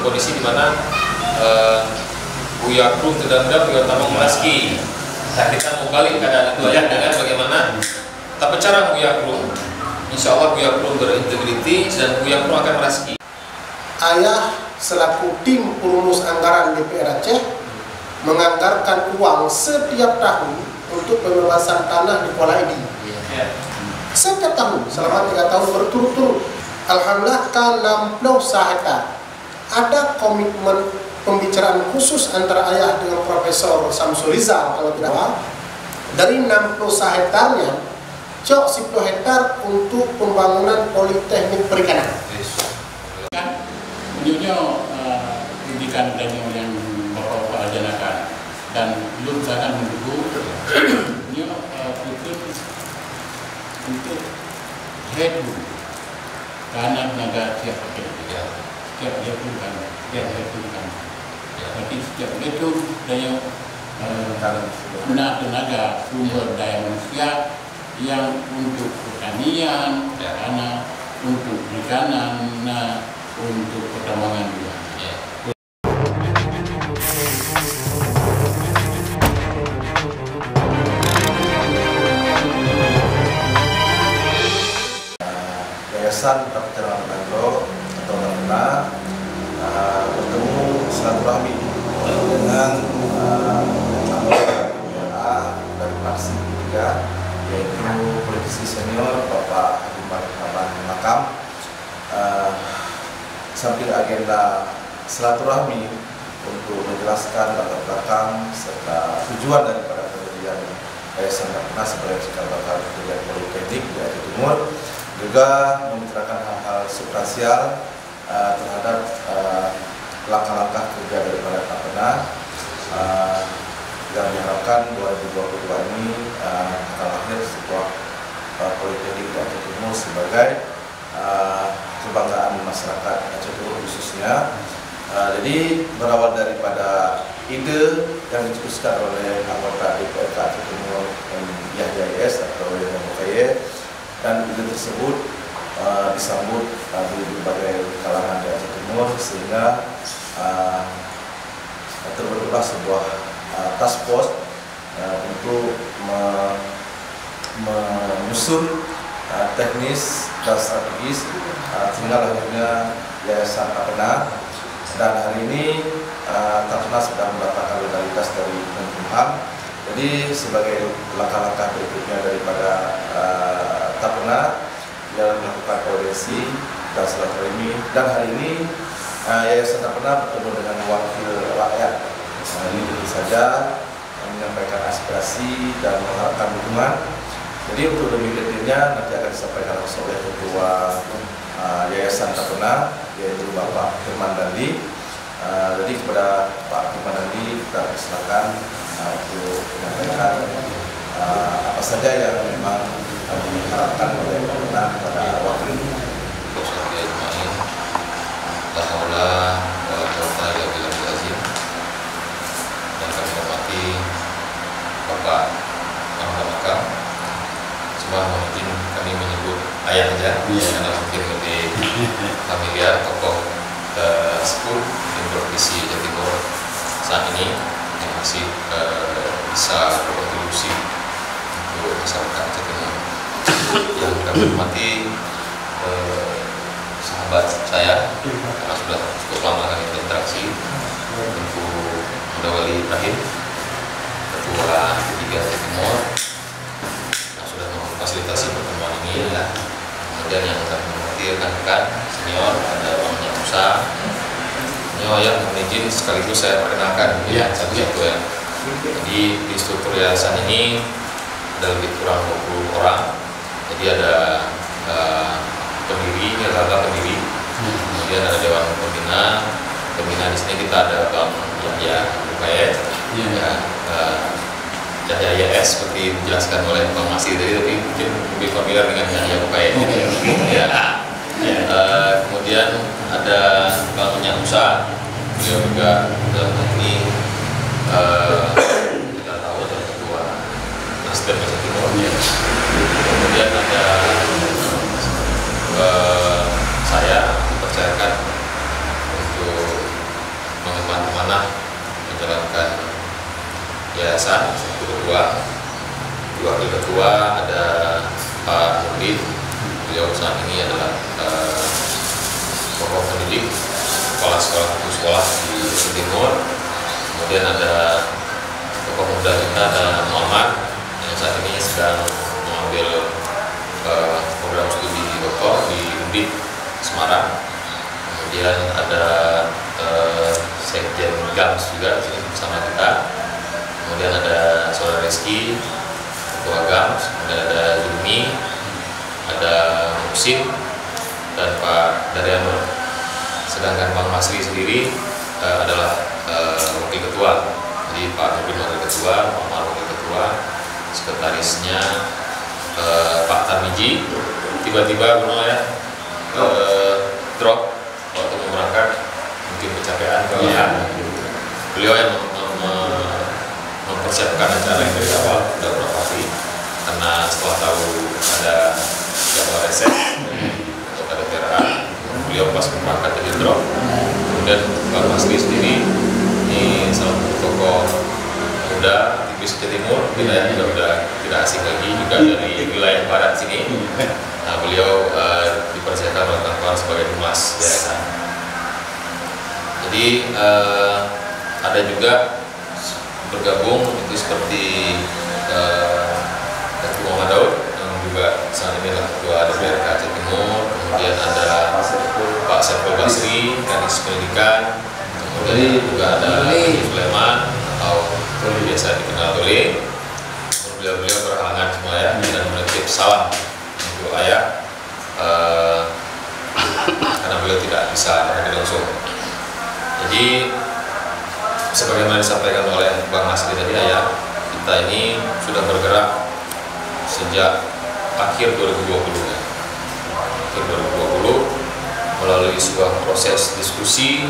kondisi di mana Buya Krum Tedandam Buya Tamang Meraski. Nah, kita mau balik keadaan itu ya dengan bagaimana tata cara Buya Krum. Insya Allah Buya Krum berintegriti dan Buya Krum akan meraski. Ayah selaku tim perumus anggaran DPR Aceh menganggarkan uang setiap tahun untuk pembebasan tanah di Kuala Edi. Setiap tahun selama 3 tahun berturut-turut. Alhamdulillah kan 60 hektar. Ada komitmen pembicaraan khusus antara ayah dengan Profesor Samsul Rizal kalau tidak salah. Dari 60 hektarnya, cok 10 hektar untuk pembangunan politeknik perikanan. Kan menunjuk pendidikan yang bapak laksanakan dan belum sangat mendukung untuk headroom karena tenaga tiap pakai setiap headroom kan tapi setiap headroom daya tenaga sumber daya manusia yang untuk pertanian, karena untuk perikanan, untuk pertambangan juga. Yayasan Perjalanan Nagro atau Taruna bertemu silaturahmi dengan anggota dari fraksi ketiga, yaitu politisi senior Bapak Haji Marham Makam. Samping agenda silaturahmi untuk menjelaskan latar belakang serta tujuan daripada pendirian Yayasan Taruna sebagai cikal bakal pendirian politeknik di Aceh Timur, juga membicarakan hal-hal substansial terhadap langkah-langkah kerja daripada Taruna yang diharapkan 2022 ini akan lahir sebuah politeknik di Aceh Timur sebagai kebanggaan masyarakat Aceh Timur khususnya. Jadi berawal daripada ide yang dicetuskan oleh anggota DPR Aceh Timur Yahya YS atau Yahya Mukaye, dan ide tersebut disambut di berbagai kalangan di Aceh Timur sehingga terbentuklah sebuah task force untuk menyusun teknis dan strategis sehingga lahirnya Yayasan Taruna. Dan hari ini Taruna sudah mendapatkan legalitas dari Menkumham. Jadi sebagai langkah-langkah berikutnya daripada Taruna yang melakukan koordinasi dan silaturahmi, dan hari ini Yayasan Taruna bertemu dengan wakil rakyat. Ini tentu saja menyampaikan aspirasi dan mengharapkan dukungan. Jadi untuk lebih detailnya nanti akan disampaikan langsung oleh Ketua Yayasan Taruna, yaitu Bapak Firman Dandi. Jadi kepada Pak Firman Dandi kita silakan untuk menyampaikan apa saja yang memang diharapkan oleh Taruna kepada wakil ini. Dan kami hormati Bapak Marham Makam. Cuma mungkin kami menyebut ayah saja, karena mungkin lebih familiar tokoh sepuh di provinsi Aceh Timur saat ini yang masih bisa berkontribusi untuk masyarakat Aceh Timur. Yang kami hormati sahabat saya, karena sudah cukup lama kami berinteraksi, Ibu Mudawali Ibrahim, Ketua ketiga Aceh Timur, yang sudah memfasilitasi pertemuan ini. Kemudian yang kami hormati rekan-rekan senior, ada Bang Musa. Ini yang mohon izin sekaligus saya perkenalkan satu-satu ya. Jadi di struktur yayasan ini ada lebih kurang 20 orang. Jadi ada pendiri, rata-rata pendiri. Kemudian ada dewan pembina. Pembina di sini kita ada Bang Yahya Mukaye, Yahya YS seperti dijelaskan oleh Bang Masih tadi, tapi mungkin lebih familiar dengan Yahya Mukaye. Kemudian ada Bang Musa, beliau juga dalam hal ini kita tahu adalah Ketua Nasdem Aceh Timur. Kemudian ada saya dipercayakan untuk amanah menjalankan yayasan. Satu ketua, dua wakil ketua ada Pak Nurdin, beliau saat ini adalah tokoh pendidik kepala sekolah di Desa Timur. Kemudian ada tokoh muda kita, ada Muhammad yang saat ini sedang mengambil program studi doktor di Undip Semarang. Kemudian ada Sekjen GAMS juga bersama kita. Kemudian ada Saudara Rizky, Ketua GAMS. Kemudian ada Zumi, ada Musim, dan Pak Daryanur. Sedangkan Bang Masri sendiri adalah wakil ketua. Jadi Pak Nurdin wakil ketua, Pak Mar wakil ketua, sekretarisnya Pak Tarmiji. Tiba-tiba drop waktu mau berangkat, mungkin kecapean, kelelahan. Beliau yang mempersiapkan acara yang dari awal, udah beberapa hari, karena setelah tahu ada jadwal reses untuk ada TRA, beliau pas berangkat jadi drop. Kemudian Bang Masri sendiri ini salah satu tokoh muda aktivis Jawa Timur, wilayah juga udah tidak asing lagi, juga dari wilayah barat sini. Nah, beliau dipersiapkan oleh kawan sebagai humas yayasan. Jadi ada juga bergabung itu seperti Ketua Muhammad Daud yang juga saat ini adalah Ketua DPRK Aceh Timur. Kemudian ada Pak Saiful Basri, Kadis Pendidikan. Kemudian juga ada Sulaiman atau biasa dikenal Tole. Beliau berhalangan semua ya, dan menitip salam untuk ayah karena beliau tidak bisa hadir langsung. Jadi sebagaimana disampaikan oleh Bang Masri tadi, ayah, kita ini sudah bergerak sejak akhir 2020 ya. Akhir 2020 melalui sebuah proses diskusi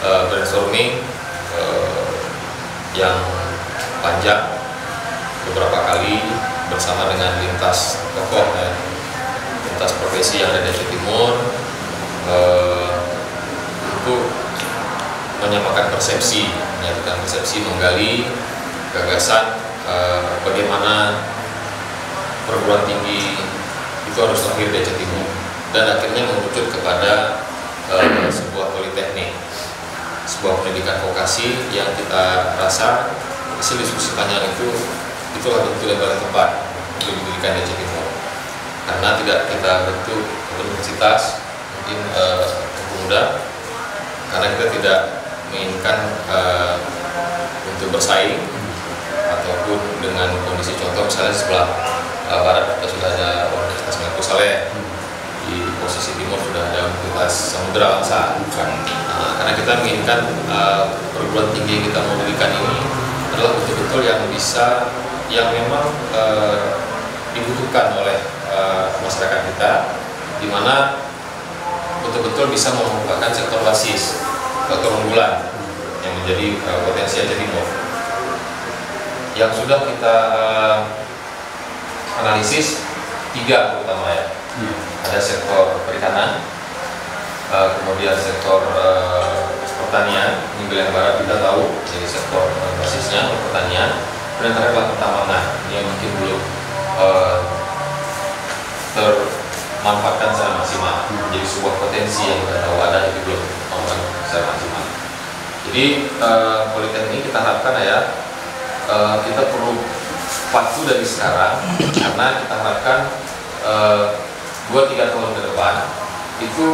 brainstorming yang panjang beberapa kali bersama dengan lintas tokoh ya, lintas profesi yang ada di Jawa Timur untuk menyamakan persepsi, menyatukan persepsi, menggali gagasan bagaimana perguruan tinggi itu harus lahir dari Jawa Timur, dan akhirnya mengerucut kepada sebuah politeknik, sebuah pendidikan vokasi yang kita rasa hasil diskusi panjang itulah bentuk yang paling tepat untuk pendidikan di Jawa Timur, karena tidak kita bentuk universitas mungkin muda, karena kita tidak menginginkan untuk bersaing ataupun dengan kondisi contoh misalnya di sebelah barat kita sudah ada Universitas Mengku Saleh, di posisi timur sudah ada Universitas Samudra Langsa. Karena kita menginginkan perguruan tinggi yang kita mau dirikan ini adalah betul-betul yang bisa, yang memang dibutuhkan oleh masyarakat kita, di mana betul-betul bisa merupakan sektor basis, sektor unggulan yang menjadi potensi Jawa Timur. Yang sudah kita analisis 3 terutama ya. Ada sektor perikanan, kemudian sektor pertanian, ini wilayah barat kita tahu, jadi sektor basisnya pertanian, dan terakhir pertambangan, ini yang mungkin belum termanfaatkan secara maksimal. Jadi sebuah potensi yang kita tahu ada, tapi belum termanfaatkan secara maksimal. Jadi politeknik kita harapkan ya, kita perlu waktu dari sekarang, karena kita harapkan 2-3 tahun ke depan itu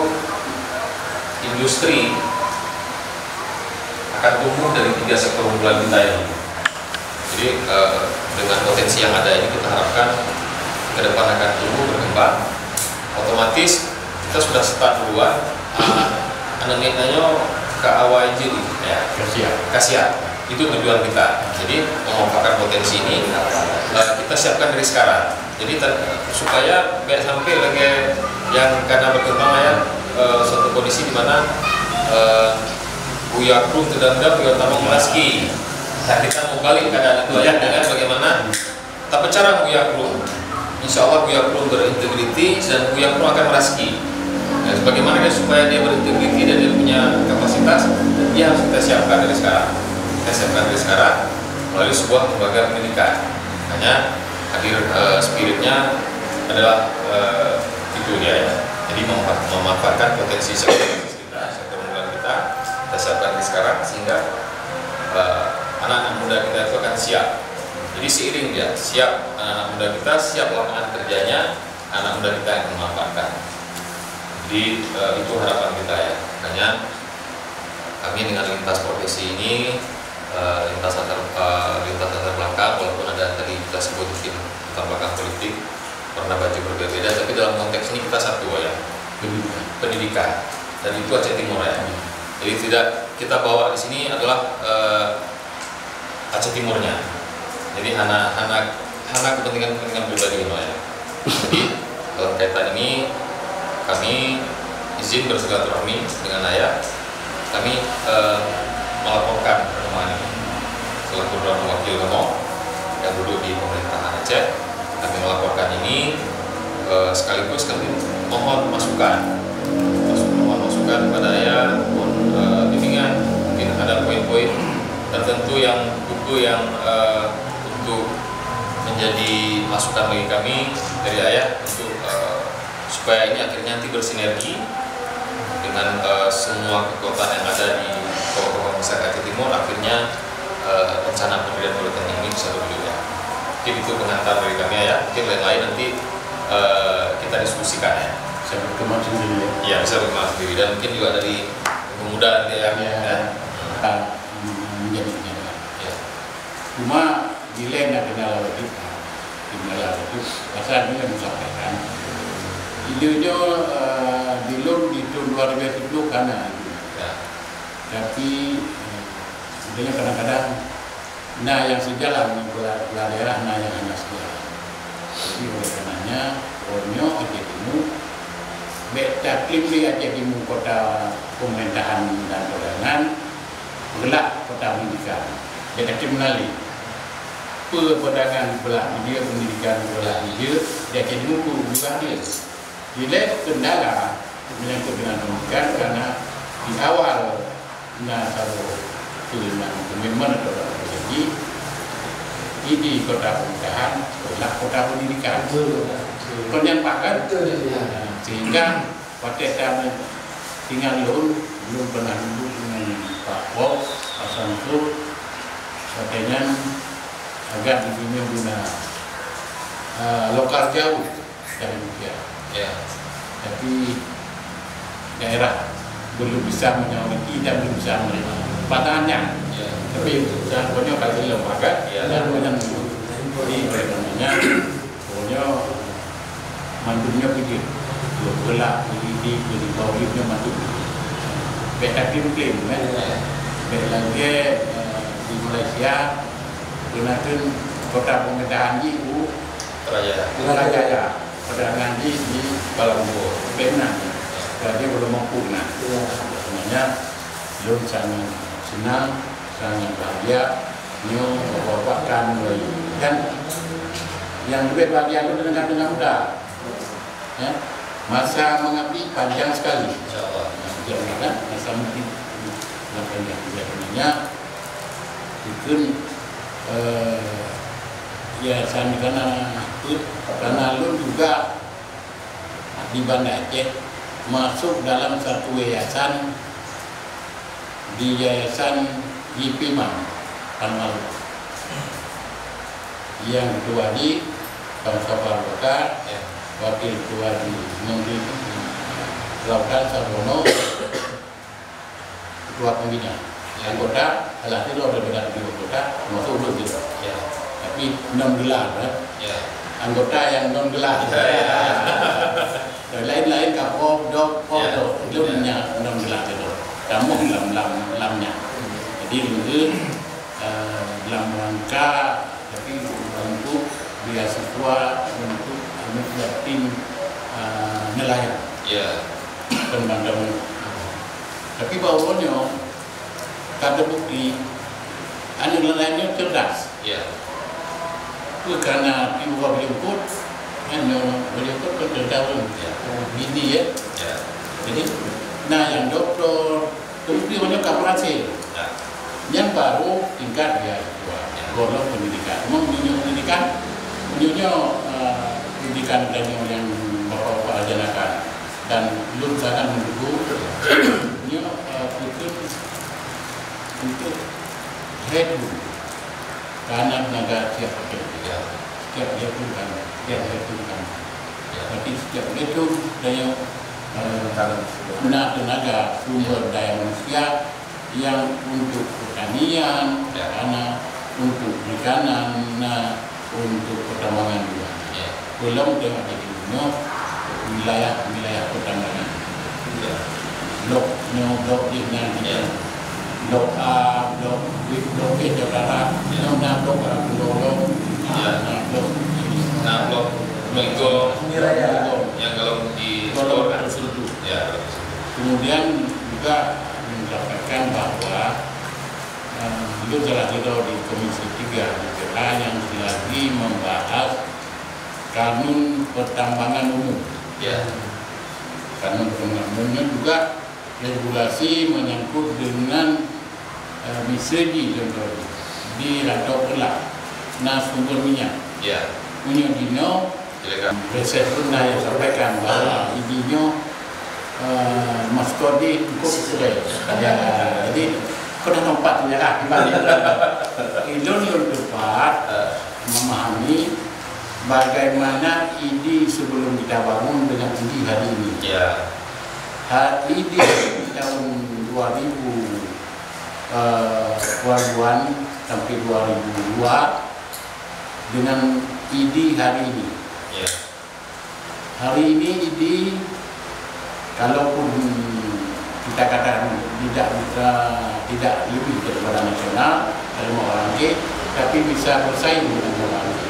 industri akan tumbuh dari 3 sektor unggulan kita ini. Jadi dengan potensi yang ada ini kita harapkan ke depan akan tumbuh berkembang. Otomatis kita sudah start duluan. Anaknya KAWJ ya, kasihan. Itu tujuan kita. Jadi memanfaatkan potensi ini kita siapkan dari sekarang. Jadi supaya nggak sampai lagi yang karena berkembang ya suatu kondisi di mana Buya Krum terdampak Buya Tamang Melaski. Nah, kita mau balik keadaan itu ya, dengan bagaimana tapi cara Buya Krum, insya Allah Buya Krum berintegriti dan Buya Krum akan meraski. Nah, bagaimana supaya dia berintegriti dan dia punya kapasitas, Ini harus kita siapkan dari sekarang. Kita siapkan dari sekarang melalui sebuah lembaga pendidikan. Hanya hadir spiritnya adalah itu dia ya. Jadi memanfaatkan potensi sektor unggulan kita siapkan dari sekarang sehingga anak-anak muda kita itu akan siap. Jadi seiring dia siap, anak-anak muda kita siap lapangan kerjanya, anak muda kita yang memanfaatkan. Jadi itu harapan kita ya. Makanya kami dengan lintas profesi ini lintas latar belakang, walaupun ada tadi kita sebut mungkin latar belakang politik, pernah baju berbeda-beda, tapi dalam konteks ini kita satu ya, pendidikan, dan itu Aceh Timur ya. Jadi tidak kita bawa di sini adalah Aceh Timurnya. Jadi anak kepentingan pribadi ya. Jadi dalam kaitan ini kami izin bersilaturahmi dengan ayah. Kami melaporkan perkembangan ini selaku wakil Gamo yang duduk di pemerintahan Aceh. Kami melaporkan ini sekaligus kami mohon masukan kepada ayah, mohon bimbingan, mungkin ada poin-poin tertentu yang buku yang untuk menjadi masukan bagi kami dari ayah untuk supaya ini akhirnya nanti bersinergi dengan semua kekuatan yang ada di Kabupaten Besar Aceh Timur, akhirnya rencana pendirian politeknik ini bisa berjalan. Mungkin itu pengantar dari kami ya. Mungkin lain-lain nanti kita diskusikan ya. Bisa berkembang sendiri. Iya, bisa berkembang sendiri, dan mungkin juga dari pemuda nanti ya. Menjadi kenyataan. Ya. Cuma bila nak kenal kita, pasal ini yang disampaikan. Idenya belum di tahun 2010 karena ya. Tapi idenya kadang-kadang yang sejalan dengan daerah yang hanya sejalan. Jadi oleh karenanya Borneo Aceh Timur taklim di Aceh Timur kota pemerintahan dan perdagangan gelak kota pendidikan. Dia taklim menali perdagangan belah dia, pendidikan belah dia Aceh Timur juga dia. Bila kendala menyangkut dengan pendidikan karena di awal kalau komitmen atau strategi ini kota pemerintahan adalah kota pendidikan. Penyampaikan sehingga pada kami tinggal belum pernah duduk dengan Pak Bob, Pak Samsul, katanya agak dibimbing guna lokal jauh dari Indonesia. Ya. Tapi daerah belum bisa menyauti dan belum bisa menerima patahannya. Ya. Tapi contohnya kali lembaga dan banyak jadi namanya pokoknya mandunya pikir gelap di bawahnya mandu beta klaim kan lagi di Malaysia gunakan kota pemerintahan itu Kerajaan perdagangan di Kuala Lumpur benar jadi belum sempurna sebenarnya belum sangat senang sangat bahagia membawakan dan yang lebih bahagia itu dengan muda ya. Masa mengabdi panjang sekali insyaallah kan masa mungkin panjang sebenarnya itu yayasan karena lu juga di Banda Aceh masuk dalam satu yayasan di yayasan YPMAN Tanmal yang kedua di Bangsa Barokah wakil ketua di Menteri Lautan Sarwono ketua pembina anggota adalah itu ada beda di anggota masuk dulu gitu ya. Tapi non gelar ya. Anggota yang non gelar lain-lain kapok dok itu non gelar itu kamu lamnya jadi dulu dalam rangka tapi untuk beasiswa untuk tim nelayan pembangunan tapi bawahnya kata bukti anak nelayannya cerdas itu karena di bawah berikut hanya berikut berdahulu gini ya jadi yang doktor kemudian kaprasi yang baru tingkat dia golong pendidikan. Memang pendidikan pendidikan yang bapak-bapak ajanakan dan belum sangat mendukung untuk head karena tenaga siap bekerja setiap dia pun kan tapi setiap itu daya tenaga sumber daya manusia yang untuk pertanian, karena untuk perikanan, untuk pertambangan juga. Belum dengan itu wilayah pertambangan. Blok di blok A, blok B, blok Jakarta, blok itu yang kalau di kemudian juga mendapatkan bahwa beliau telah tidur di Komisi 3 DPR yang lagi membahas kanun pertambangan umum. Kanun pertambangan umumnya juga regulasi menyangkut dengan miseji contohnya di Rantau Kelak, sumber minyak. Punya Dino, Presiden pun yang sampaikan bahwa idenya maskodi cukup sudah. Jadi kena tempat menyerah kembali. Idon yang tepat memahami bagaimana ide sebelum kita bangun dengan ide hari ini. Ide tahun 2000-an sampai 2002 dengan ide hari ini. Hari ini ide kalaupun kita katakan tidak lebih daripada nasional dari Morange, tapi bisa bersaing dengan Morange.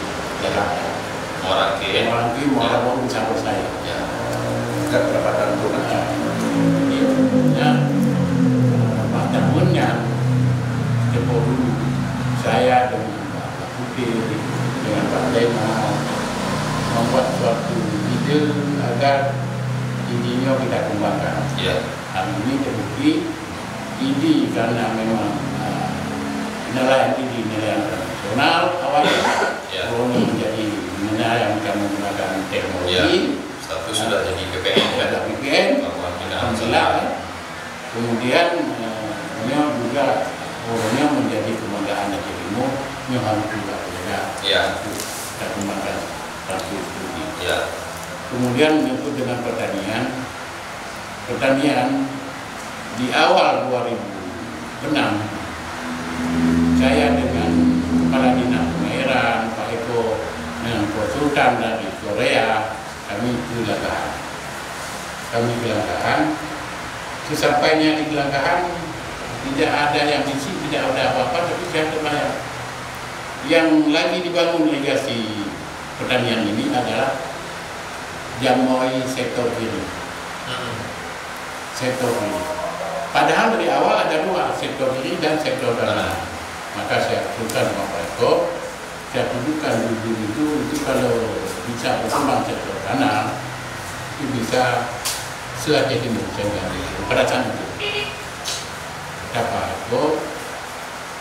Morange bisa bersaing. Tidak berapa tahun tahunnya tempoh dulu saya dengan Pak Putih dengan Pak Dema membuat suatu ide agar idenya kita kembangkan. Hari ini terbukti ide karena memang nelayan ide nelayan tradisional awalnya menjadi nelayan yang menggunakan teknologi. Status sudah jadi PPN. Kemudian juga orangnya menjadi kebanggaan Aceh Timur yang harus juga kita kembangkan satu studi. Kemudian menyangkut dengan pertanian di awal 2006 saya dengan Kepala Dinas Pengairan Pak Eko dengan konsultan dari Korea kami gelanggahan. Sesampainya di gelanggahan tidak ada yang isi, tidak ada apa-apa, tapi saya terbayang. Yang lagi dibangun legasi pertanian ini adalah Jamoi sektor kiri. Sektor kiri. Padahal dari awal ada dua, sektor kiri dan sektor kanan. Maka saya konsultan dengan Pak Eko, saya tunjukkan dulu itu kalau bisa berkembang sektor kanan, itu bisa se-Aceh Timur pada saat itu. Pak Eko,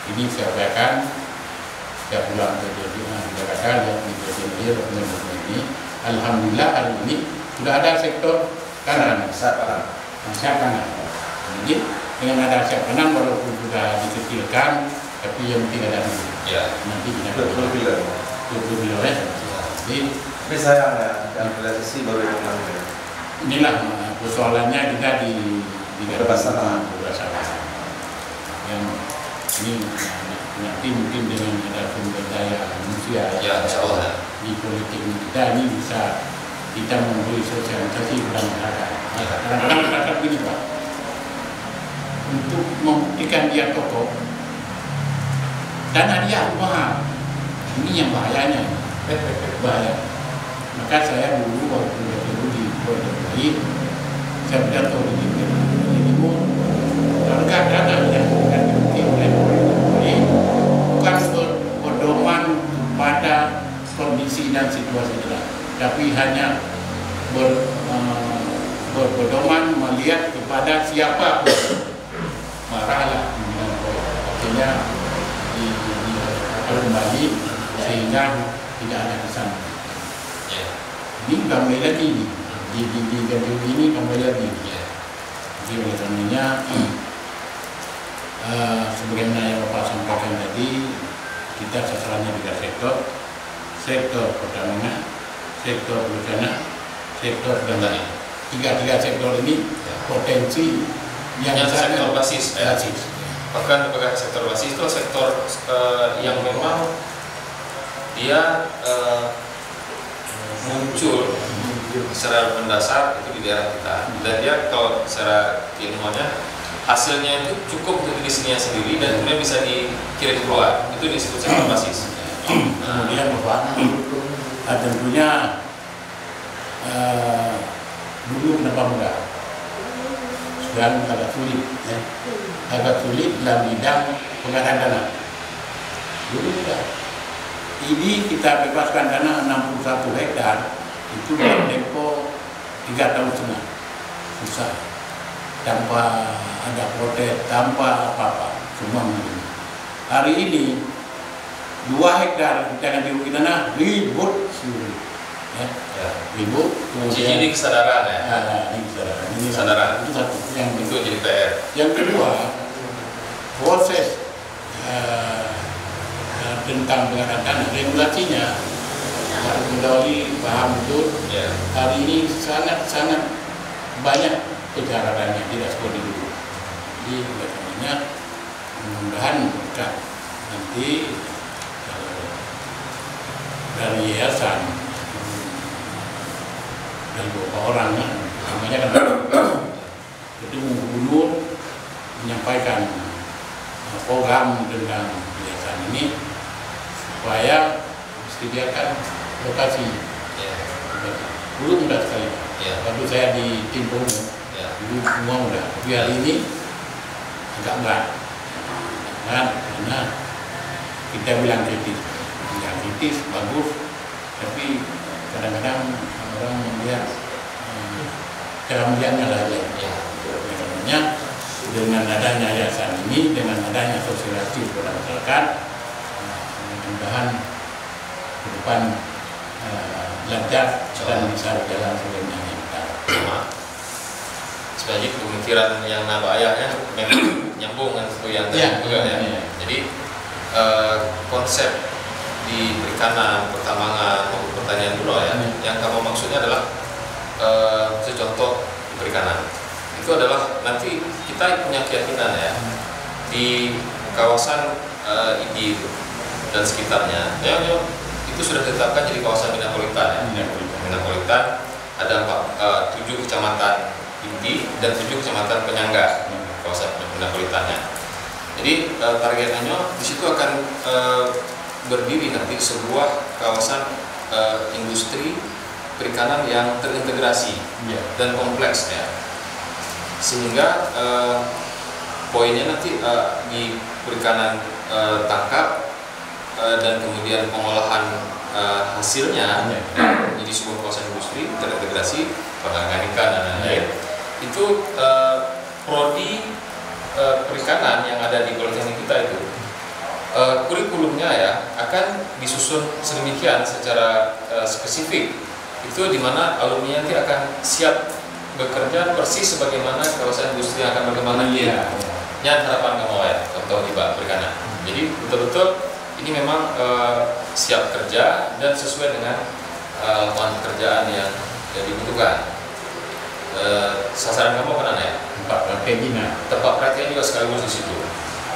ini saya sampaikan, saya pulang ke Jakarta, lihat di dokumen ini. Alhamdulillah hari ini sudah ada sektor kanan. Siap kanan. Jadi dengan ada siap kanan walaupun sudah dikecilkan, tapi yang penting ada dulu. Nanti kita lebih lah. Tapi sayang ya, yang realisasi baru yang kemarin. Inilah persoalannya kita di bersama. Yang ini nanti mungkin dengan ada sumber daya manusia di politik kita ini bisa kita memberi sosialisasi kepada masyarakat. Kadang-kadang masyarakat begini Pak, untuk membuktikan dia tokoh dana dia mahal, ini yang bahayanya. Bahaya. Maka saya dulu waktu di Boyolali, saya pidato di Timur, harga dana yang bukan dibukti oleh Boyolali bukan berpedoman kepada kondisi dan situasi kita, tapi hanya berpedoman melihat kepada siapa artinya kembali sehingga tidak ada kesan. Ini kembali lagi di gedung ini kembali lagi. Jadi oleh karenanya sebagaimana yang Bapak sampaikan tadi, kita sasarannya 3 sektor: sektor pertambangan, sektor perikanan, sektor pertanian. Tiga sektor ini potensi yang sektor basis. Bahkan sektor basis itu sektor yang memang dia muncul secara mendasar itu di daerah kita, dan dia kalau secara keilmuannya hasilnya itu cukup untuk di sini sendiri dan kemudian bisa dikirim keluar, itu disebut sektor basis. Kemudian Bapak tentunya dulu kenapa mudah, sekarang agak sulit ya. Agak sulit dalam bidang pengadaan dana. Dulu mudah. Ini kita bebaskan dana 61 hektar itu dalam tempo 3 tahun setengah. Susah. Tanpa ada protes, tanpa apa-apa, semua menurut. Hari ini 2 hektar kita akan dirugi dana, ribut seluruh. Ya. Ribut. Jadi kesadaran ya. Ini kesadaran. Ini kesadaran. Itu satu. Yang itu jadi PR. Yang kedua, proses tentang pengadaan tanah, regulasinya harus mendahului paham betul. Hari ini sangat banyak persyaratannya, tidak seperti dulu. Jadi katanya mudah-mudahan nanti dari yayasan dari beberapa orang, namanya kan ketemu gubernur menyampaikan program tentang yayasan ini supaya disediakan lokasi. Dulu mudah sekali. Waktu saya di Timur, dulu semua mudah. Tapi hari ini agak berat. Karena kita bilang kritis, bagus, tapi kadang-kadang orang melihat cara melihatnya lain. Karena dengan adanya yayasan ini, dengan adanya sosialisasi kepada masyarakat, mudah-mudahan ke depan lancar dan bisa berjalan sebagaimana kita. Sebenarnya pemikiran yang nambah ayahnya memang nyambung dengan itu yang tadi juga ya. Jadi konsep di perikanan, pertambangan maupun pertanian dulu ya, yang kamu maksudnya adalah contoh di perikanan itu adalah nanti kita punya keyakinan ya di kawasan ID dan sekitarnya itu sudah ditetapkan jadi kawasan Minapolitan ya. Minapolitan ada 7 kecamatan inti dan 7 kecamatan penyangga kawasan Minapolitannya. Jadi targetnya di situ akan berdiri nanti sebuah kawasan industri perikanan yang terintegrasi dan kompleks ya. Sehingga poinnya nanti di perikanan tangkap dan kemudian pengolahan hasilnya jadi sebuah kawasan industri terintegrasi, penangkaran ikan dan lain-lain. Itu prodi perikanan yang ada di politeknik kita itu kurikulumnya ya akan disusun sedemikian secara spesifik, itu dimana alumni nanti akan siap bekerja persis sebagaimana kawasan industri yang akan berkembang nanti. Yang harapan kamu ya, contoh di perikanan. Jadi betul-betul ini memang siap kerja dan sesuai dengan lapangan pekerjaan yang dibutuhkan. Sasaran kamu mana ya? Tempat prakteknya juga sekaligus di situ.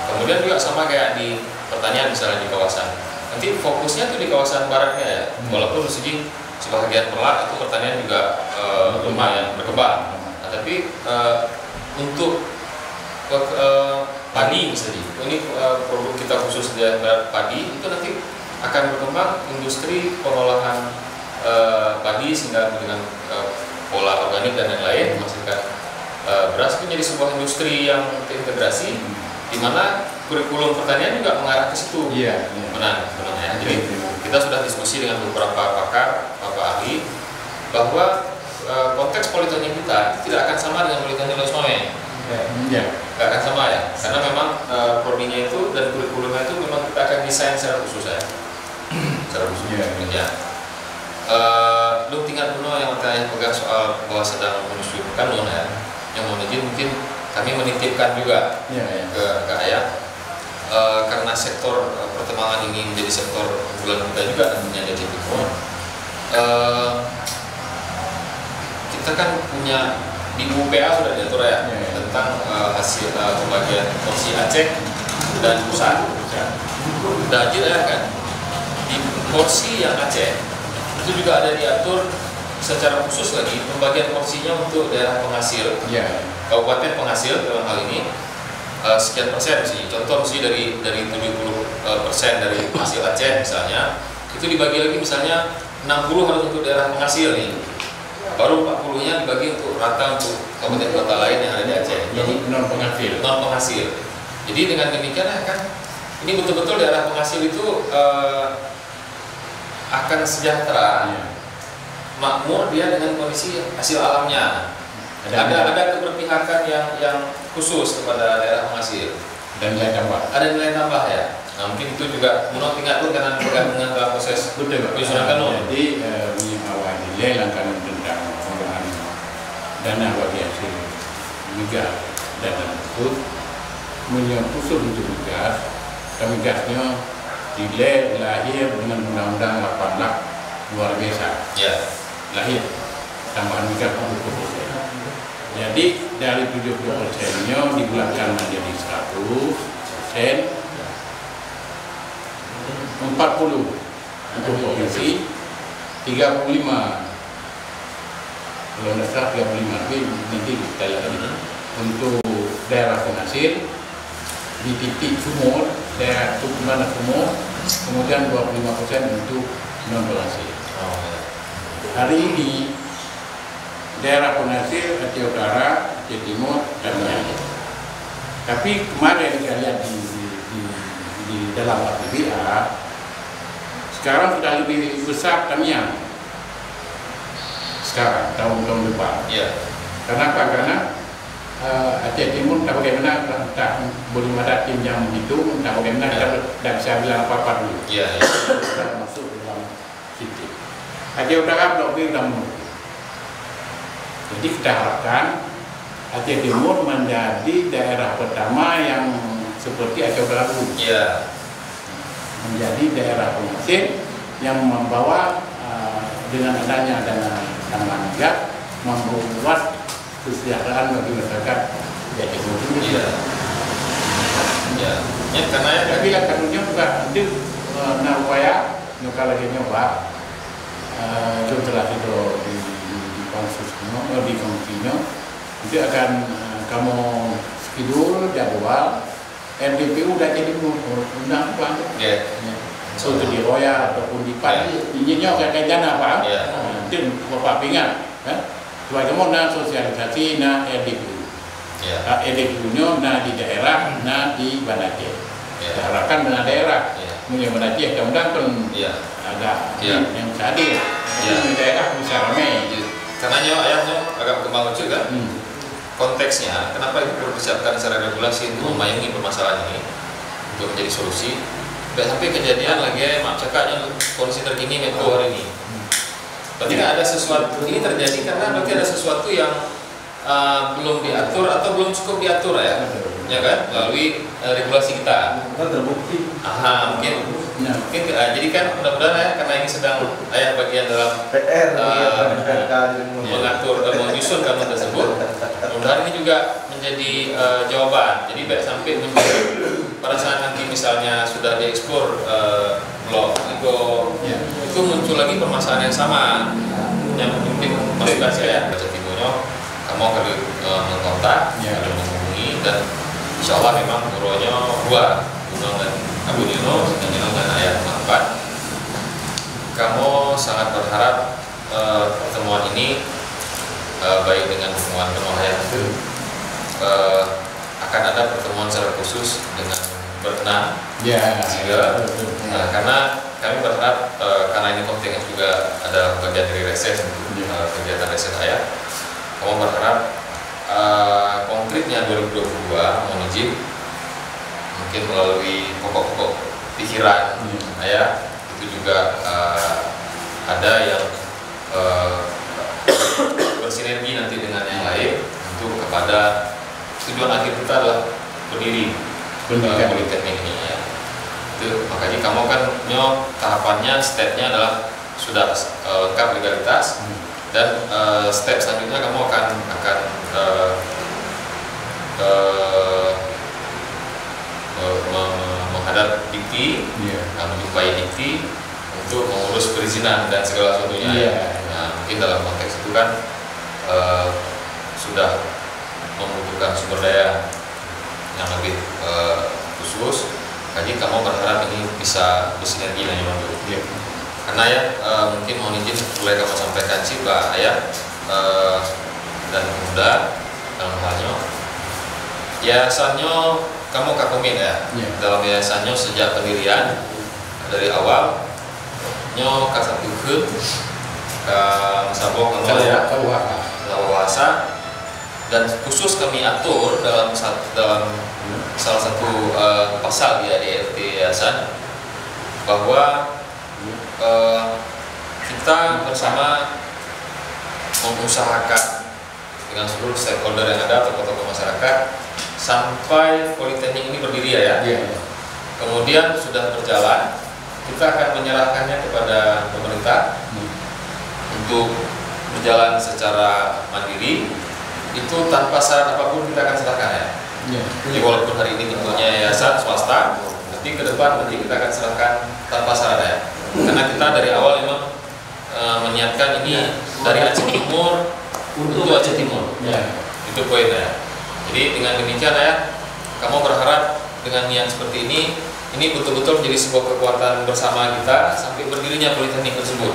Kemudian juga sama kayak di pertanian misalnya di kawasan. Nanti fokusnya tuh di kawasan baratnya ya. Walaupun mesti sebagian perlat itu pertanian juga lumayan berkembang. Nah, tapi untuk padi misalnya, ini produk kita khusus di padi itu nanti akan berkembang industri pengolahan padi sehingga dengan pola organik dan lain-lain menghasilkan beras itu menjadi sebuah industri yang terintegrasi di mana kurikulum pertanian juga mengarah ke situ. Benar, sebenarnya. Jadi kita sudah diskusi dengan beberapa pakar, ahli bahwa konteks politeknik kita tidak akan sama dengan politeknik Losmawe. Tidak akan sama ya, karena memang prodinya itu dan rumah itu memang kita akan desain secara khusus ya, secara khusus ya. Lu tinggal dulu yang tanya pegang soal bahwa sedang menyusun kanun ya, yang mau izin mungkin kami menitipkan juga ke ayah karena sektor pertambangan ini menjadi sektor unggulan kita juga nantinya di Aceh Timur. Kita kan punya di UPA sudah diatur ya, tentang hasil pembagian porsi Aceh dan pusat. Dan ya kan di porsi yang Aceh itu juga ada diatur secara khusus lagi pembagian porsinya untuk daerah penghasil, kabupaten penghasil dalam hal ini sekian persen sih. Contoh sih dari 70% dari hasil Aceh misalnya itu dibagi lagi misalnya 60 harus untuk daerah penghasil nih. Baru 40-nya dibagi untuk rata untuk kabupaten kota lain yang ada di Aceh. Jadi non penghasil. Jadi dengan demikian kan ini betul-betul daerah penghasil itu akan sejahtera, makmur dia dengan kondisi hasil alamnya. Ada keberpihakan yang khusus kepada daerah penghasil. Dan nilai tambah. Ada nilai tambah ya. Nah mungkin itu juga menurut tingkat itu karena dengan dalam proses penyusunan kanun. Jadi awal nilai langkah tentang penggunaan dana bagi hasil migas dan tersebut menyiapkan khusus untuk migas. Migasnya nilai lahir dengan undang-undang 8 luar biasa. Lahir tambahan migas 70%. Jadi dari 70%-nya dibulatkan menjadi 100%, 40 untuk provinsi, 35 kalau tidak salah 35 tapi nanti kita lihat lagi untuk daerah penghasil di titik sumur, daerah mana sumur, kemudian 25% untuk non penghasil. Hari ini daerah penghasil Aceh Utara, Aceh Timur, dan Aceh. Tapi kemarin kita lihat di dalam RPBA sekarang sudah lebih besar Tamiang sekarang tahun depan. Kenapa? Karena Aceh Timur tak bagaimana tak boleh ada tim yang begitu, tak bagaimana kita tak bisa bilang apa-apa dulu. Kita masuk dalam situ. Aceh Utara blok B sudah mulai. Jadi kita harapkan Aceh Timur menjadi daerah pertama yang seperti Aceh Utara dulu. Menjadi daerah penghasil yang membawa dengan adanya dana tambahan migas membuat kesejahteraan bagi masyarakat di Aceh Timur. Karena tapi kanunnya juga ada upaya kalau lagi nyoba setelah itu di pansusnya di komisinya itu akan kamu schedule jadwal NDPU dan jadi undang apa? Untuk di roya ataupun di pan, ininya kayak dana apa? Itu bapak ingat, supaya kamu nak sosialisasi nak NDPU, NDPU-nya nak di daerah, nak di Banda Aceh. Harapkan dengan daerah, mungkin Banda Aceh undang pun agak yang hadir, di daerah bisa ramai. Karena ayahnya agak berkembang juga. Konteksnya, kenapa itu perlu disiapkan secara regulasi untuk memayungi permasalahan ini untuk menjadi solusi. Dan sampai kejadian lagi cakapnya kondisi terkini Metro hari ini. Berarti ada sesuatu ini terjadi karena berarti ada sesuatu yang belum diatur atau belum cukup diatur ya kan melalui regulasi kita. Terbukti. Mungkin jadi kan mudah-mudahan ya karena ini sedang ayah bagian dalam PR mengatur menyusun kanun tersebut. Mudah-mudahan ini juga menjadi jawaban. Jadi baik sampai pada saat nanti misalnya sudah dieksplor blok itu muncul lagi permasalahan yang sama yang mungkin masukan saya Aceh Timurnya kamu akan mengkontak menghubungi dan insya Allah memang buronya dua Gunung dan Abu Nino dan ayah Mahfad. Kamu sangat berharap pertemuan ini baik dengan hubungan penuh ayah itu akan ada pertemuan secara khusus dengan berkenan karena kami berharap karena ini konteksnya juga ada bagian dari reses kegiatan reses ayah, kamu berharap konkretnya 2022 mohon izin mungkin melalui pokok-pokok pikiran ya, itu juga ada yang bersinergi nanti dengan yang lain untuk kepada tujuan akhir kita adalah berdiri politeknik ini ya. Itu makanya kamu kan tahapannya, stepnya adalah sudah lengkap legalitas, dan step selanjutnya kamu akan menghadap dikti, menjumpai dikti untuk mengurus perizinan dan segala sesuatunya. Nah, mungkin dalam konteks itu kan sudah membutuhkan sumber daya yang lebih khusus. Jadi kamu berharap ini bisa bersinergi dengan Mandu. Karena ya mungkin mohon izin boleh kamu sampaikan sih Mbak Ayah dan Bunda dalam halnya yayasannya kamu kakumin ya. Dalam yayasannya sejak pendirian dari awal nyo kasatukeun sabok bahasa, dan khusus kami atur dalam salah satu pasal di ADRT yayasan bahwa kita bersama mengusahakan dengan seluruh stakeholder yang ada, tokoh-tokoh masyarakat, sampai politeknik ini berdiri ya. Kemudian sudah berjalan, kita akan menyerahkannya kepada pemerintah untuk berjalan secara mandiri. Itu tanpa syarat apapun kita akan serahkan ya. Jadi walaupun hari ini bentuknya yayasan swasta, nanti ke depan kita akan serahkan tanpa syarat ya. Karena kita dari awal memang menyiapkan ini dari Aceh Timur untuk Aceh Timur. Itu poinnya. Jadi dengan demikian ya, kamu berharap dengan niat seperti ini betul-betul menjadi sebuah kekuatan bersama kita sampai berdirinya politeknik tersebut.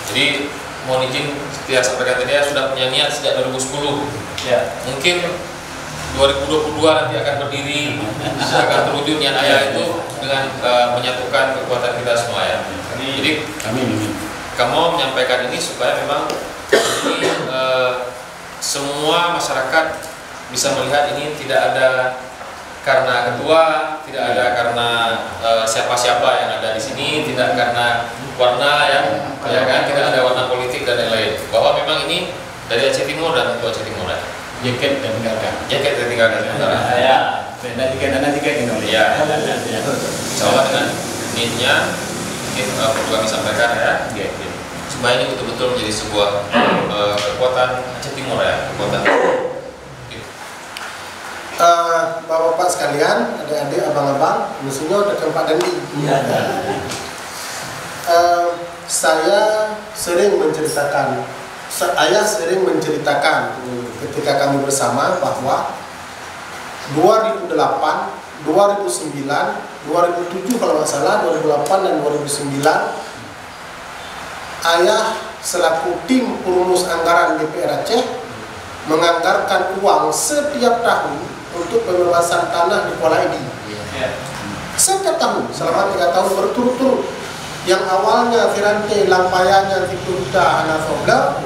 Jadi mohon izin setia sampaikan tadi ya, sudah punya niat sejak 2010. Mungkin 2022 nanti akan berdiri, akan terwujud niat ayah itu dengan menyatukan kekuatan kita semua ya. Jadi kamu menyampaikan ini supaya memang ini semua masyarakat bisa melihat ini tidak ada karena ketua, tidak ada karena siapa-siapa yang ada di sini, tidak karena warna ya kan, tidak ada warna politik dan lain-lain. Bahwa memang ini dari Aceh Timur dan untuk Aceh Timur ya. Jaket dan tinggalkan. Jaket dan tinggalkan. Ya. Dan tiga Indonesia. Ya. Insyaallah dengan niatnya mungkin perlu kami sampaikan ya. Supaya ini betul-betul menjadi sebuah kekuatan Aceh Timur ya, kekuatan. Bapak-bapak sekalian, adik-adik, abang-abang, mestinya dekat Pak Dandi. Saya sering menceritakan ketika kami bersama bahwa 2008, 2009, 2007 kalau nggak salah, 2008 dan 2009 ayah selaku tim perumus anggaran DPR Aceh menganggarkan uang setiap tahun untuk pembebasan tanah di Kuala Idi. Setiap tahun selama 3 tahun berturut-turut. Yang awalnya Firante lampaiannya Fituta Anafobla,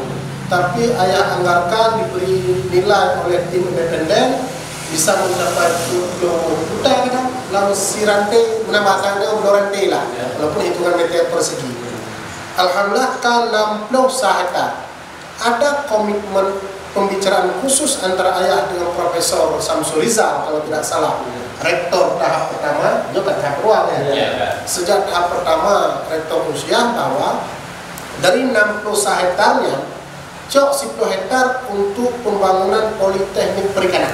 tapi ayah anggarkan diberi nilai oleh tim independen bisa mencapai 20 juta kan, lalu Sirante menambahkannya Florente lah, walaupun hitungan meter persegi. Alhamdulillah kan 60 hektar. Ada komitmen pembicaraan khusus antara ayah dengan Profesor Samsul Rizal kalau tidak salah, rektor tahap pertama, juga tahap ruang ya. Sejak tahap pertama rektor usia bahwa dari 60 hektarnya cok 10 hektar untuk pembangunan politeknik perikanan.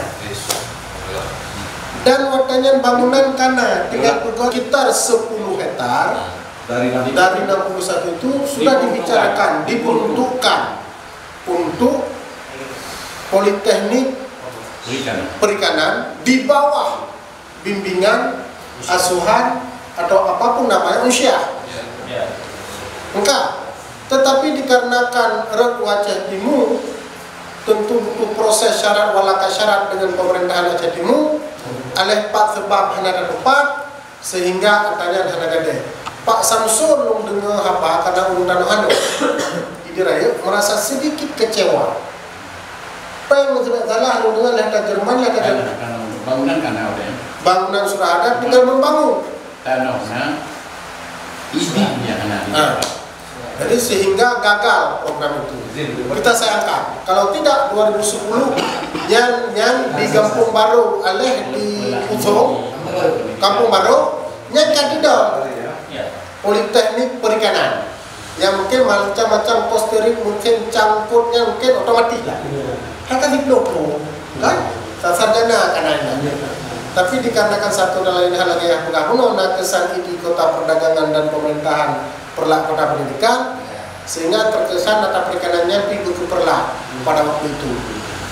Dan waktunya bangunan karena tinggal sekitar 10 hektar dari 61 itu sudah dibicarakan, diperuntukkan untuk politeknik perikanan di bawah bimbingan asuhan atau apapun namanya usia. Enggak. Tetapi dikarenakan Rek Aceh Timur tentu butuh proses syarat walaka syarat dengan pemerintahan Aceh Timur oleh Pak sebab hana tepat sehingga katanya hana gede. Pak Samsul lung dengar apa karena undang hano. Jadi raya merasa sedikit kecewa. Pengen tidak salah lung dengar lehta Jerman lehta Jerman. Bangunan kan ada. bangunan sudah ada, tinggal membangun. Tanahnya idenya anak. Jadi sehingga gagal program itu. Kita sayangkan. Kalau tidak 2010 yang di Kampung Baru aleh di Utsong, Kampung Baru yang kandidat Politeknik Perikanan. Yang mungkin macam-macam posterik, mungkin cangkutnya mungkin otomatis lah. Akan diblokir, kan? Sarjana karena tapi dikarenakan satu dan lain hal lagi yang pengaruh kesan di kota perdagangan dan pemerintahan perlak kota pendidikan, sehingga terkesan data perikanannya begitu perlak pada waktu itu.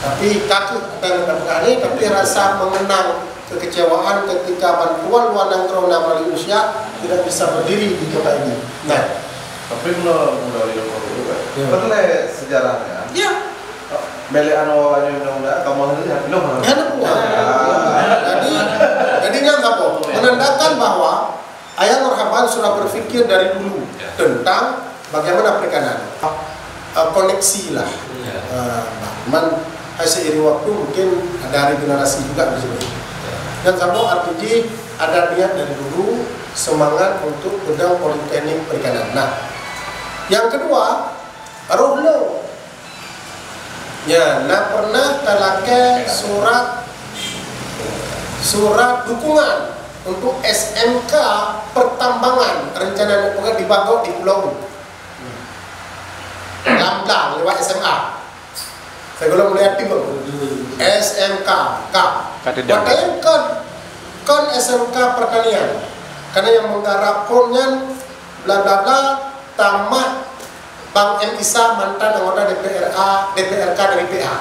Tapi takut dan berkali, tapi rasa mengenang kekecewaan ketika bantuan luar negeri melalui usia tidak bisa berdiri di kota ini. Nah, tapi mulai betul sejarahnya. ya. Beli anu undang-undang kamu itu belum. Jadi yang apa? Menandakan bahwa Ayah Nurhaban sudah berpikir dari dulu tentang bagaimana perikanan, koneksi lah. Cuman seiring waktu mungkin ada regenerasi juga di sini. Dan sama RPG ada niat dari dulu semangat untuk bidang politeknik perikanan. Nah, yang kedua, Rohlo. Ya, nak pernah terlakai surat dukungan untuk SMK pertambangan rencana dukungan dibangun di Pulau Lamblang lewat SMA. Saya belum melihat tiba SMK Katanya kan SMK pertanian karena yang menggarap konnya bla bla bla tamat Bang M. Isa mantan anggota DPRK dari PA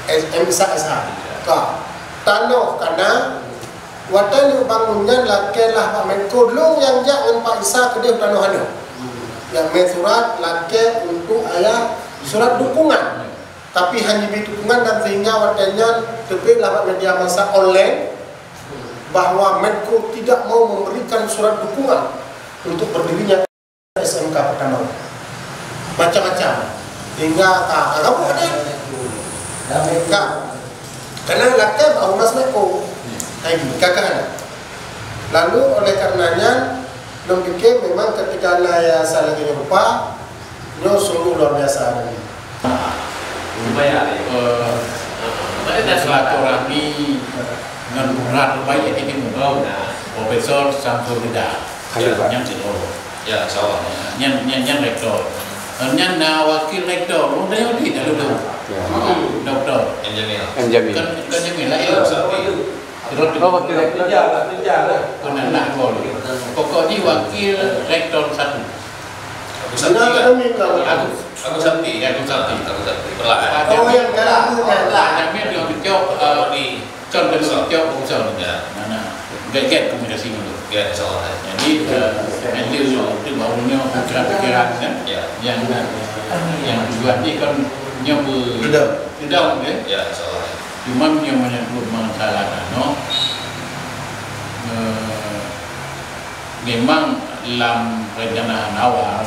M. Isa SH Tanoh karena watan yang bangunnya lakelah Pak Menko dulu yang jangan Pak Isa kedih Tanoh Hano yang surat lake untuk ayah surat dukungan tapi hanya dukungan dan sehingga watannya tepi lah media masa online bahwa Menko tidak mau memberikan surat dukungan untuk berdirinya SMK pertama macam-macam hingga kamu ada enggak karena laknya bahu mas Menko kakak lalu oleh karenanya belum pikir memang ketika naya saling lupa nyo sungguh luar biasa ini silaturahmi dengan berat banyak ini membawa Profesor Samsul Rida yang Ciloro Ya, insyaallah. Yang rektor. Yang wakil rektor, udah yang di dalam doktor. Jamil. Kan Jamil lah ya. Wakil rektor. Anak gol. Pokoknya wakil rektor satu. Aku Sakti. Perlahan. Oh yang kalah Jamil dia dicok di contoh dicok usul. Mana? Gak komunikasi dulu. Ya, insyaallah. Jadi itu barunya pikiran kan yang tujuannya kan nyoba tidak Ya, insyaallah. cuma yang menyebut masalah memang dalam rencana awal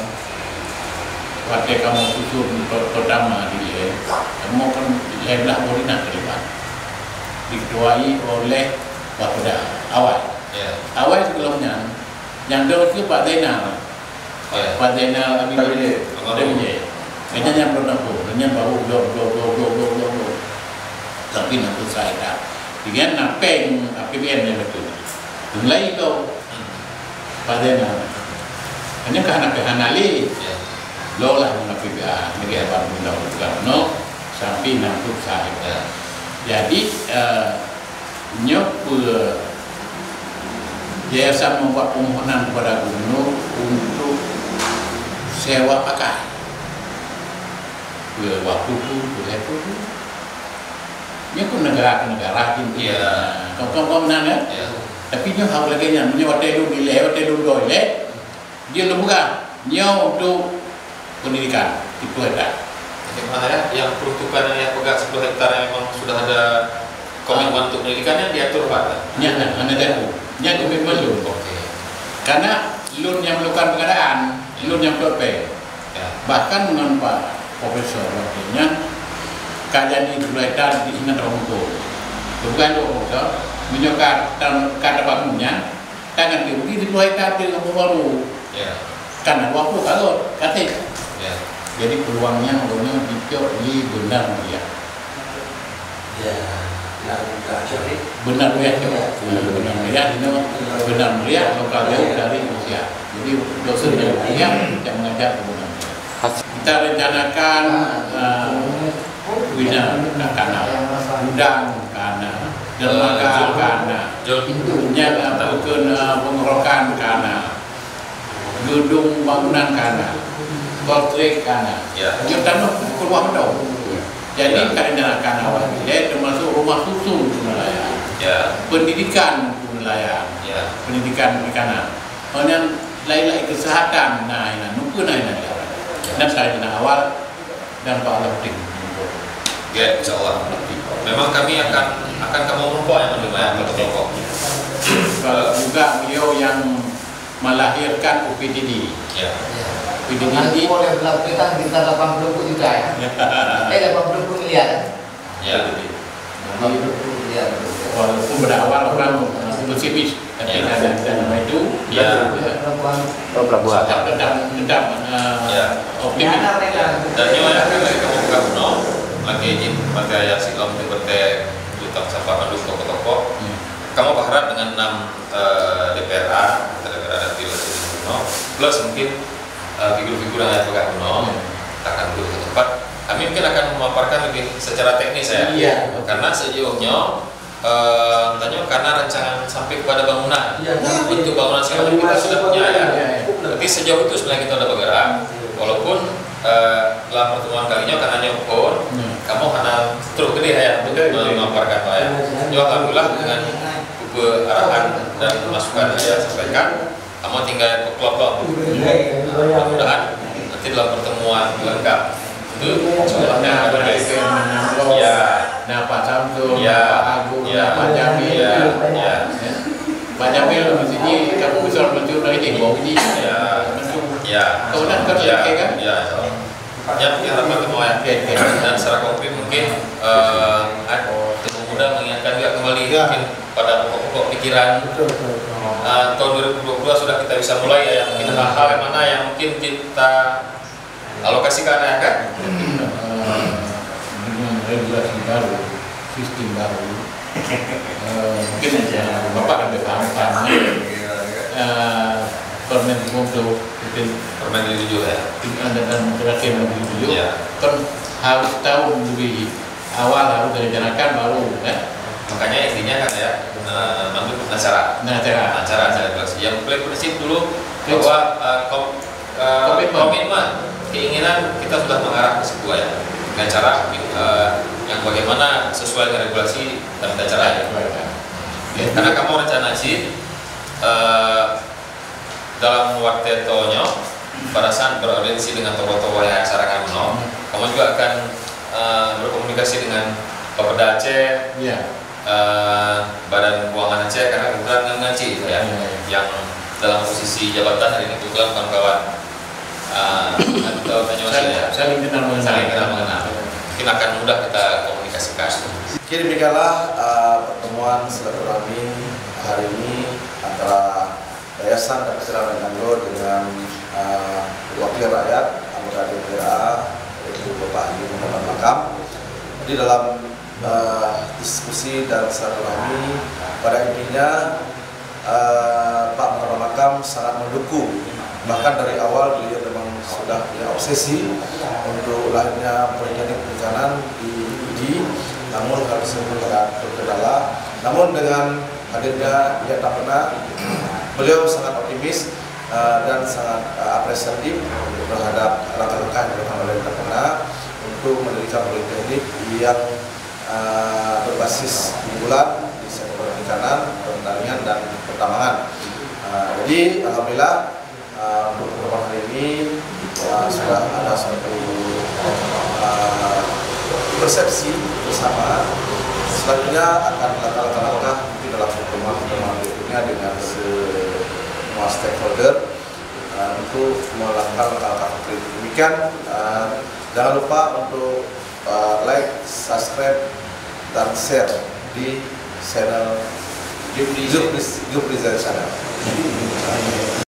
waktu kamu susun pertama dia kamu kan lelah boleh terlibat diketuai oleh Bapeda awal awal sebelumnya yang dulu itu Pak Zainal Pak Zainal Abidin kayaknya yang belum aku kayaknya baru do tapi nanti saya dah dengan napeng APBN yang betul mulai itu Pak Zainal hanya karena kehanali lo lah APBN negara baru undang-undang no sampai nanti saya jadi nyok Yayasan membuat permohonan kepada gubernur untuk sewa pakai waktu itu ini pun negara gitu kau menang ya tapi nyo hal lagi nya nyo hotel dulu dia lembaga nyo untuk pendidikan itu ada yang peruntukan yang pegang 10 hektar yang memang sudah ada komitmen untuk pendidikannya diatur Pak. Nya komitmen lu. Karena lun yang melakukan pengadaan, lun yang PP. Bahkan dengan Pak Profesor wakilnya kajian di Sulaiman di Ingat Romko. Bukan Profesor, menyokar dan kata bangunnya tangan kiri itu hai kata kamu baru karena waktu kalau kata jadi peluangnya orang dipio di benar dia benar meriah benar meriah lokal jauh dari Rusia. Jadi dosen yang mengajar kebenaran. Kita rencanakan bina karena udang karena dermaga karena bukan pengerokan karena gedung bangunan karena portret karena kita keluar dong. Jadi karena awal dia termasuk rumah susun nelayan, pendidikan nelayan, pendidikan perikanan, kemudian lain-lain kesehatan, nukun dan saya awal dan Pak Lepting. Ya, insya Allah. Memang kami akan kamu merupakan yang mendengar kelompok. Juga beliau yang melahirkan UPDD. Nanti boleh berlakukan kita 80 juta ya. 80 miliar. Jadi walaupun berawal orang pesimis ketika ada nama itu, pelabuhan. Tetap optimis. Dan nyonya kan dari kamu lagi izin pakai yang silom seperti utang sampah manduk toko-toko. Kamu berharap dengan 6 DPRA, DPRA plus mungkin figur-figur yang ada pegang akan duduk ke tempat. Kami mungkin akan memaparkan lebih secara teknis ya. Karena sejauhnya karena rancangan sampai kepada bangunan, bentuk bangunan segala kita sudah punya ya. Tapi sejauh itu sebenarnya kita sudah bergerak. Walaupun dalam pertemuan kalinya karena nyokor, kamu hanya terus gede ya untuk memaparkan ya. Alhamdulillah dengan buku arahan dan masukan yang saya sampaikan, kamu tinggal kelompok. Mudah-mudahan nanti dalam pertemuan lengkap itu jumlahnya berbeda. Pak Samsul, Pak Agung, Pak Jamil, Pak Jamil di sini kamu besar mencuri dari bawah ini. Kemudian kerja kan? Kita pertemuan dan secara konkret mungkin Temu Muda mengingatkan juga kembali mungkin pada pokok-pokok pikiran. Tahun 2022 sudah kita bisa mulai ya, mungkin hal-hal yang mana yang mungkin kita alokasikan ya kan? Regulasi baru, sistem baru, mungkin Bapak lebih paham Permen untuk Permen 77 ya. Dan terakhir 77 kan harus tahu lebih awal harus direncanakan baru ya. Makanya intinya kan ya mandu acara yang prinsip dulu bahwa komitmen keinginan kita sudah mengarah ke sebuah ya dengan cara yang bagaimana sesuai dengan regulasi dan acara ya. Karena kamu rencana sih dalam waktu tonyo pada saat beraudiensi dengan tokoh-tokoh yang acara kamu juga akan berkomunikasi dengan Bapeda Aceh, Badan Keuangan Aceh karena kebetulan ngaji ya, yang dalam posisi jabatan hari ini kebetulan kawan-kawan atau saling kenal mengenal. Mungkin akan mudah kita komunikasikan. Jadi demikianlah pertemuan silaturahmi hari ini antara Yayasan Kapasiran Nanggo dengan wakil rakyat anggota DPRA yaitu Bapak Haji Muhammad Makam. Jadi dalam diskusi dan silaturahmi pada intinya Pak Muhammad Makam sangat mendukung, bahkan dari awal beliau memang sudah punya obsesi untuk lahirnya Politeknik Perikanan di ID, namun harus berkendala. Namun dengan hadirnya dia tak pernah, beliau sangat optimis dan sangat apresiatif terhadap langkah-langkah yang dilakukan oleh Tapena untuk mendirikan politeknik yang berbasis unggulan di sektor perikanan, pertanian dan pertambangan. Jadi alhamdulillah untuk pertemuan hari ini sudah ada suatu persepsi bersama. Selanjutnya akan dilakukan langkah mungkin dalam pertemuan berikutnya dengan semua stakeholder untuk melakukan langkah konkret. Demikian, jangan lupa untuk like, subscribe dan share di channel Jupri dari sana.